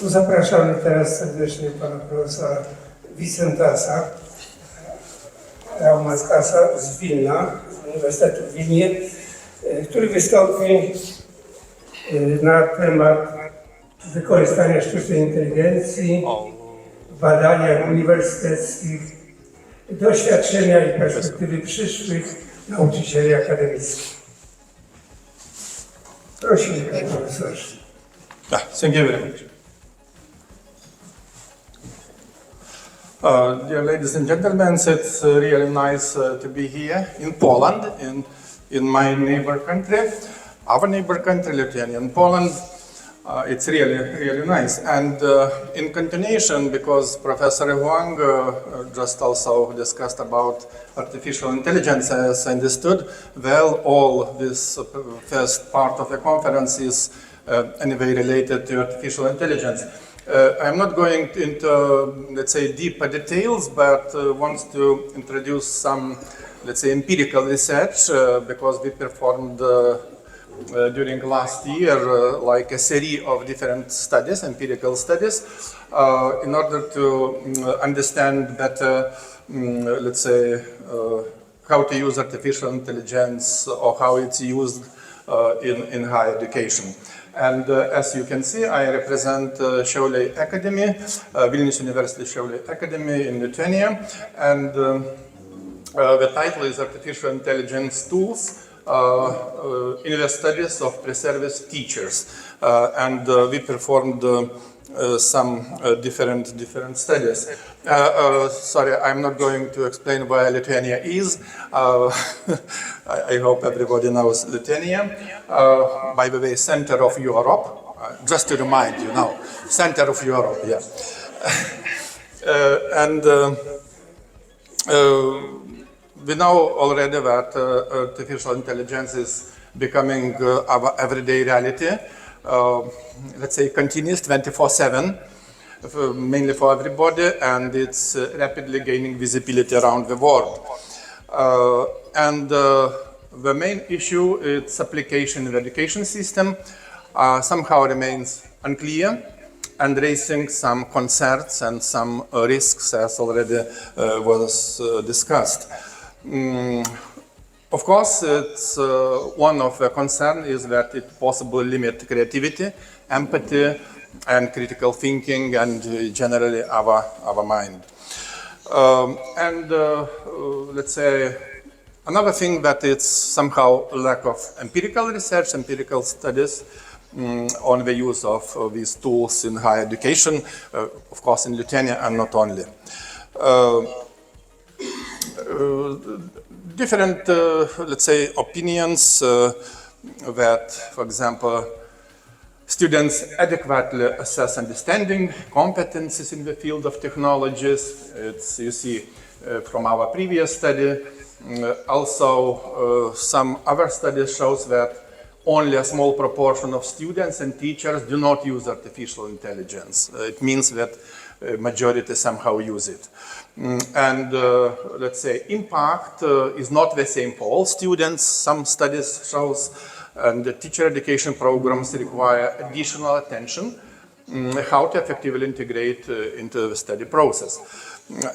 Zapraszamy teraz serdecznie pana profesora Vincentasa Lamanaускasa z Wilna, z Uniwersytetu w Wilnie, który wystąpi na temat wykorzystania sztucznej inteligencji w badaniach uniwersyteckich, doświadczenia i perspektywy przyszłych nauczycieli akademickich. Prosimy, panie profesorze. Thank you very much. Dear ladies and gentlemen, it's really nice to be here in Poland, in my neighbor country, our neighbor country, Lithuania and Poland. It's really nice. And in continuation, because Professor Huang just also discussed about artificial intelligence, as I understood, well, all this first part of the conference is anyway related to artificial intelligence. I'm not going into, let's say, deeper details, but want to introduce some, let's say, empirical research, because we performed during last year like a series of different studies, empirical studies, in order to understand better, let's say, how to use artificial intelligence or how it's used in higher education. And as you can see, I represent Šiauliai Academy, Vilnius University Šiauliai Academy in Lithuania, and the title is Artificial Intelligence Tools in the Studies of Pre-Service Teachers. And we performed some different studies. Sorry, I'm not going to explain where Lithuania is. I hope everybody knows Lithuania. By the way, center of Europe. Just to remind you now, center of Europe, yeah. And we know already that artificial intelligence is becoming our everyday reality. Let's say continuous 24/7, mainly for everybody, and it's rapidly gaining visibility around the world. And the main issue, its application in the education system, somehow remains unclear and raising some concerns and some risks, as already was discussed. Of course, it's one of the concerns is that it possibly limits creativity, empathy, and critical thinking, and generally our mind. Let's say another thing that it's somehow lack of empirical research, empirical studies on the use of these tools in higher education, of course in Lithuania and not only. Different, let's say, opinions that, for example, students adequately assess understanding, competencies in the field of technologies. It's, you see, from our previous study. Also, some other studies shows that only a small proportion of students and teachers do not use artificial intelligence. It means that majority somehow use it. And let's say impact is not the same for all students. Some studies shows and the teacher education programs require additional attention how to effectively integrate into the study process,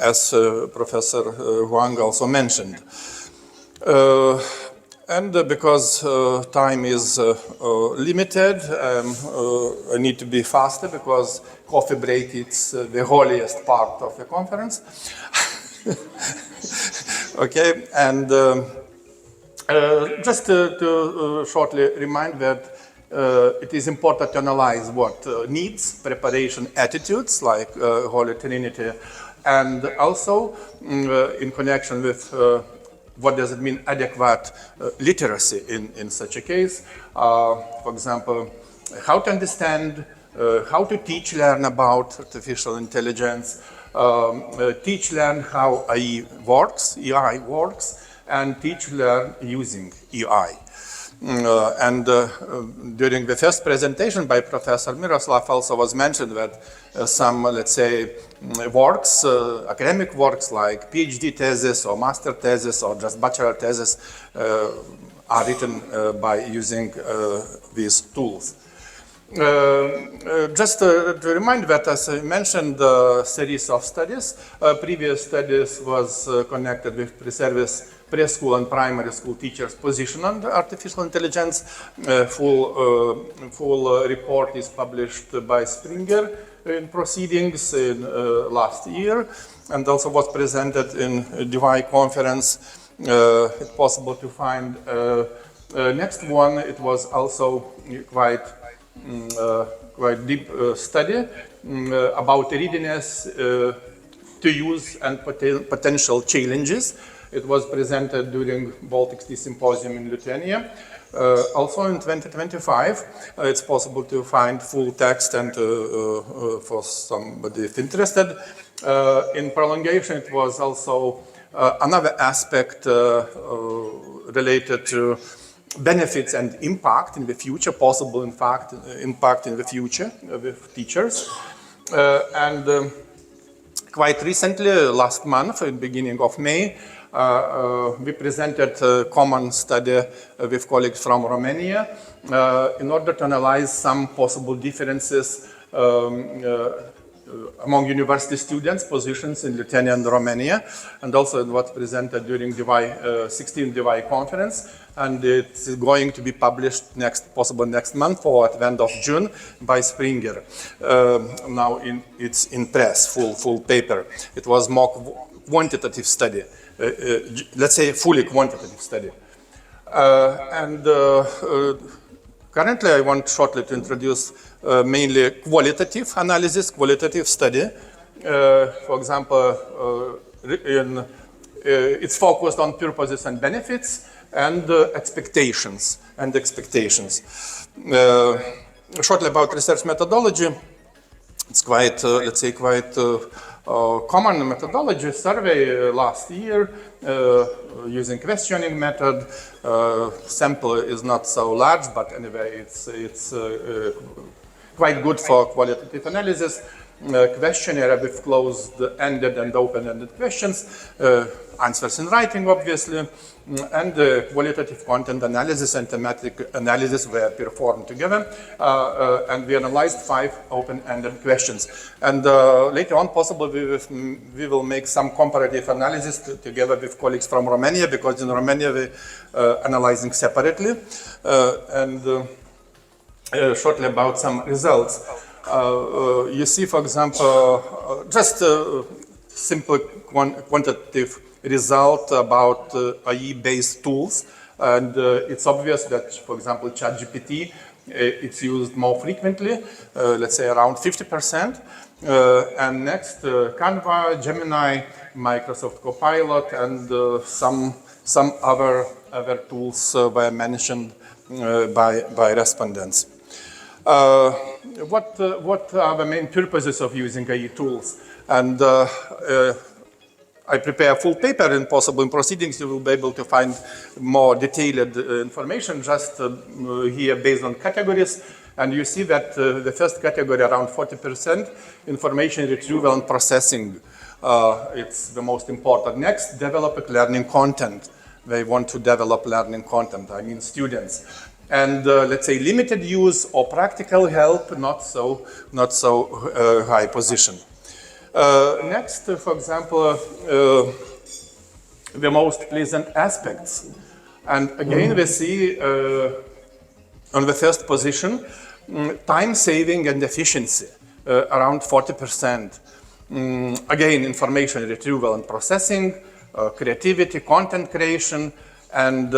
as Professor Huang also mentioned. And because time is limited, I need to be faster because coffee break is the holiest part of the conference. Okay, and just to shortly remind that it is important to analyze what needs, preparation, attitudes, like Holy Trinity, and also in connection with what does it mean adequate literacy in such a case. For example, how to understand, how to teach, learn about artificial intelligence, teach, learn how AI works, and teach, learn using AI. During the first presentation by Professor Miroslav also was mentioned that some, let's say, works, academic works like PhD thesis or master thesis or just bachelor thesis are written by using these tools. Just to remind that, as I mentioned, the series of studies, previous studies was connected with pre-service preschool and primary school teachers' position on artificial intelligence. Full report is published by Springer in proceedings in last year, and also was presented in DY conference. It's possible to find next one. It was also quite deep study about readiness to use and potential challenges. It was presented during Baltic Sea Symposium in Lithuania. Also in 2025, it's possible to find full text and for somebody if interested. In prolongation, it was also another aspect related to benefits and impact in the future, possible impact in the future with teachers. Quite recently, last month, in the beginning of May, we presented a common study with colleagues from Romania in order to analyze some possible differences among university students' positions in Lithuania and Romania, and also what presented during the 16th DY conference, and it's going to be published possible next month or at the end of June by Springer. Now it's in press, full paper. It was more quantitative study, let's say fully quantitative study. Currently I want shortly to introduce mainly qualitative analysis, qualitative study. For example, it's focused on purposes and benefits and expectations. Shortly about research methodology. It's quite, let's say, common methodology survey last year using questioning method. Sample is not so large, but anyway, it's quite good for qualitative analysis. Questionnaire with closed-ended and open-ended questions, answers in writing, obviously, and qualitative content analysis and thematic analysis were performed together, and we analyzed 5 open-ended questions. And later on, possibly, we will make some comparative analysis together with colleagues from Romania, because in Romania we analyzing separately. Shortly about some results. You see, for example, just a simple quantitative result about AI-based tools, and it's obvious that, for example, ChatGPT, it's used more frequently, let's say around 50%, and next Canva, Gemini, Microsoft Copilot, and some other tools were mentioned by respondents. What are the main purposes of using AI tools? And I prepare a full paper, and possible in proceedings you will be able to find more detailed information just here based on categories. And you see that the first category, around 40%, information retrieval and processing. It's the most important. Next, develop learning content. They want to develop learning content, I mean students. And let's say limited use or practical help, not so high position. Next, for example, the most pleasant aspects. And again, we see on the first position, time saving and efficiency, around 40%. Again, information retrieval and processing, creativity, content creation, and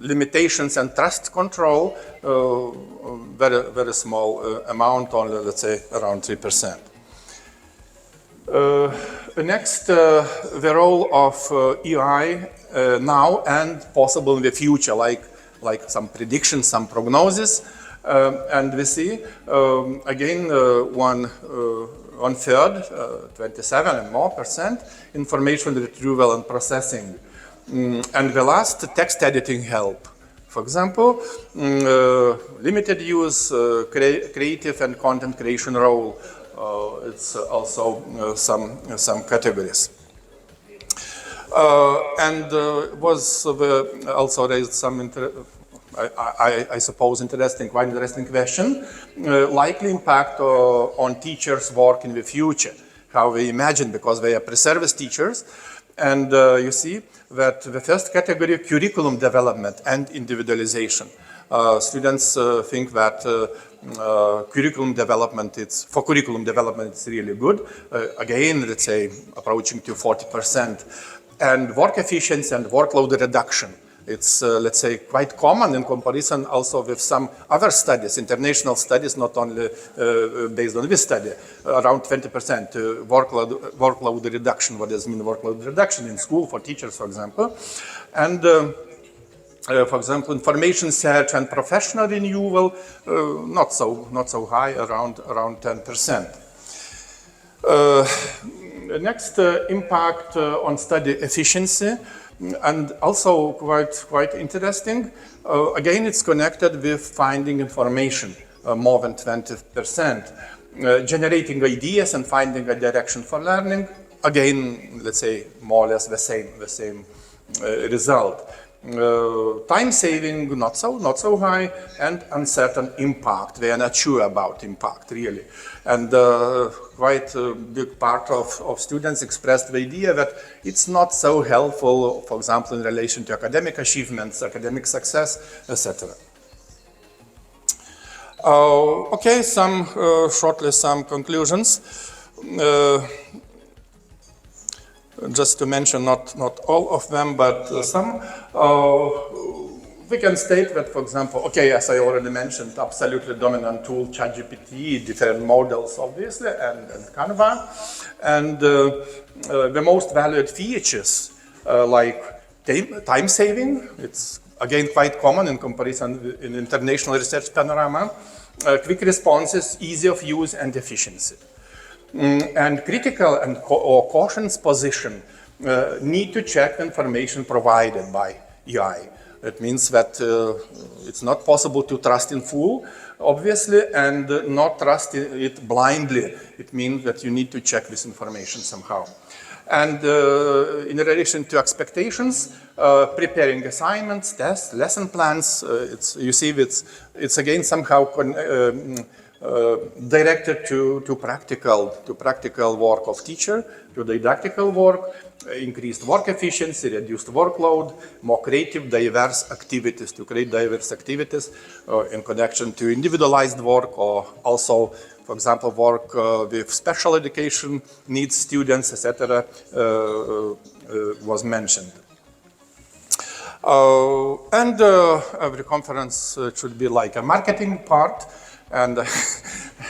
limitations and trust control, very small amount, only let's say around 3%. Next, the role of EI now and possible in the future, like some predictions, some prognosis, and we see again 1/3, 27 and more % information retrieval and processing, and the last text editing help. For example, limited use, creative and content creation role. It's also some categories. And was also raised some, I suppose, quite interesting question. Likely impact on teachers' work in the future. How we imagine, because they are pre-service teachers. And you see that the first category, curriculum development and individualization. Students think that curriculum development, it's really good. Again, let's say approaching to 40%. And work efficiency and workload reduction. It's, let's say, quite common in comparison also with some other studies, international studies, not only based on this study, around 20% workload reduction. What does mean workload reduction in school for teachers, for example? And for example, information search and professional renewal, not so high, around 10%. Next, impact on study efficiency, and also quite interesting. Again, it's connected with finding information, more than 20%. Generating ideas and finding a direction for learning. Again, let's say more or less the same result. Time saving, not so high, and uncertain impact. They are not sure about impact, really. And quite a big part of students expressed the idea that it's not so helpful, for example, in relation to academic achievements, academic success, etc. Okay, shortly some conclusions. Just to mention, not all of them, but some. We can state that, for example, okay, as I already mentioned, absolutely dominant tool, ChatGPT, different models, obviously, and Canva. And the most valued features, like time saving, it's again quite common in comparison in international research panorama, quick responses, ease of use, and efficiency. And critical or cautious position need to check information provided by EI. It means that it's not possible to trust in full, obviously, and not trust it blindly. It means that you need to check this information somehow. And in relation to expectations, preparing assignments, tests, lesson plans, you see it's again somehow directed to practical work of teacher, to didactical work, increased work efficiency, reduced workload, more creative, diverse activities, to create diverse activities in connection to individualized work, or also, for example, work with special education needs students, etc., was mentioned. And every conference should be like a marketing part. And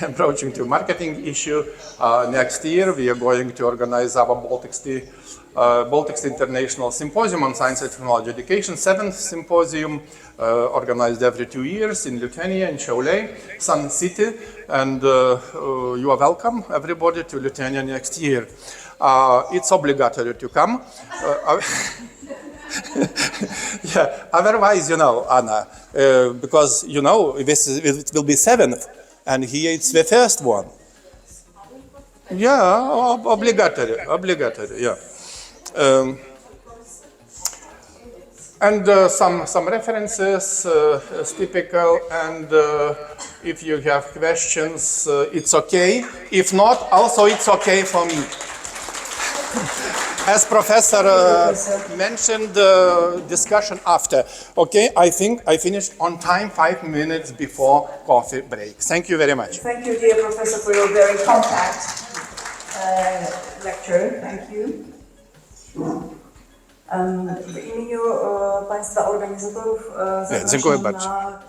approaching to marketing issue, next year we are going to organize our Baltics International Symposium on Science and Technology Education, 7th symposium, organized every 2 years in Lithuania, in Šiauliai, Sun City, and you are welcome, everybody, to Lithuania next year. It's obligatory to come. Yeah, otherwise, Anna, because, it will be 7th, and here it's the first one. Yeah, obligatory, yeah. And some references is typical, and if you have questions, it's okay. If not, also it's okay for me. As Professor mentioned, discussion after. Okay, I think I finished on time, 5 minutes before coffee break. Thank you very much. Thank you, dear Professor, for your very compact lecture. Thank you. W imieniu Państwa organizatorów dziękuję zapraszam bardzo. na